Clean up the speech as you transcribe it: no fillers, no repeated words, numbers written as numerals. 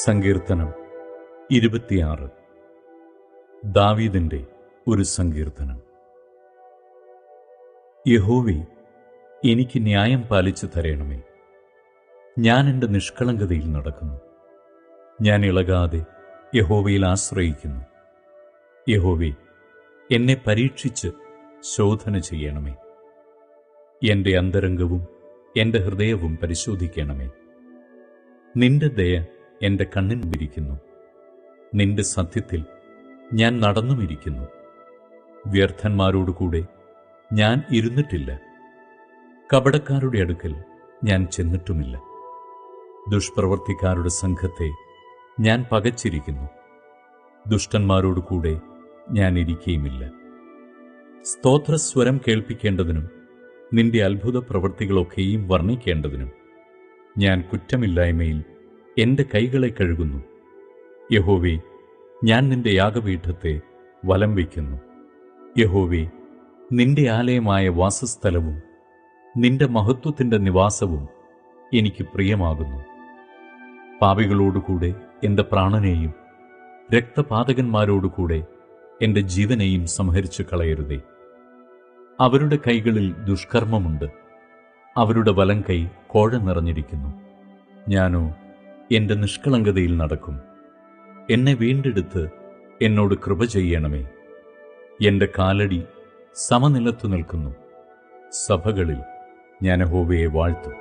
സങ്കീർത്തനം 26. ദാവീദിന്റെ ഒരു സങ്കീർത്തനം. യഹോവേ, എനിക്ക് ന്യായം പാലിച്ചു തരേണമേ. ഞാൻ എൻ്റെ നിഷ്കളങ്കതയിൽ നടക്കുന്നു. ഞാൻ ഇളകാതെ യഹോവയിൽ ആശ്രയിക്കുന്നു. യഹോവേ, എന്നെ പരീക്ഷിച്ച് ശോധന ചെയ്യണമേ. എൻ്റെ അന്തരംഗവും എൻ്റെ ഹൃദയവും പരിശോധിക്കണമേ. നിന്റെ ദയ എൻ്റെ കണ്ണിൻ മുമ്പിരിക്കുന്നു. നിന്റെ സത്യത്തിൽ ഞാൻ നടന്നുമിരിക്കുന്നു. വ്യർത്ഥന്മാരോടുകൂടെ ഞാൻ ഇരുന്നിട്ടില്ല. കപടക്കാരുടെ അടുക്കൽ ഞാൻ ചെന്നിട്ടുമില്ല. ദുഷ്പ്രവർത്തിക്കാരുടെ സംഘത്തെ ഞാൻ പകച്ചിരിക്കുന്നു. ദുഷ്ടന്മാരോടുകൂടെ ഞാൻ ഇരിക്കുകയുമില്ല. സ്തോത്രസ്വരം കേൾപ്പിക്കേണ്ടതിനും നിന്റെ അത്ഭുത പ്രവൃത്തികളൊക്കെയും വർണ്ണിക്കേണ്ടതിനും ഞാൻ കുറ്റമില്ലായ്മയിൽ എൻ്റെ കൈകളെ കഴുകുന്നു. യഹോവേ, ഞാൻ നിന്റെ യാഗപീഠത്തെ വലം വയ്ക്കുന്നു. യഹോവേ, നിന്റെ ആലയമായ വാസസ്ഥലവും നിന്റെ മഹത്വത്തിൻ്റെ നിവാസവും എനിക്ക് പ്രിയമാകുന്നു. പാപികളോടുകൂടെ എൻ്റെ പ്രാണനെയും രക്തപാതകന്മാരോടുകൂടെ എൻ്റെ ജീവനെയും സംഹരിച്ചു കളയരുതേ. അവരുടെ കൈകളിൽ ദുഷ്കർമ്മമുണ്ട്. അവരുടെ വലം കൈ കോഴ നിറഞ്ഞിരിക്കുന്നു. ഞാനോ എൻ്റെ നിഷ്കളങ്കതയിൽ നടക്കും. എന്നെ വീണ്ടെടുത്ത് എന്നോട് കൃപ ചെയ്യണമേ. എൻ്റെ കാലടി സമനിലത്തു നിൽക്കുന്നു. സഭകളിൽ ഞാൻ യഹോവയെ വാഴ്ത്തും.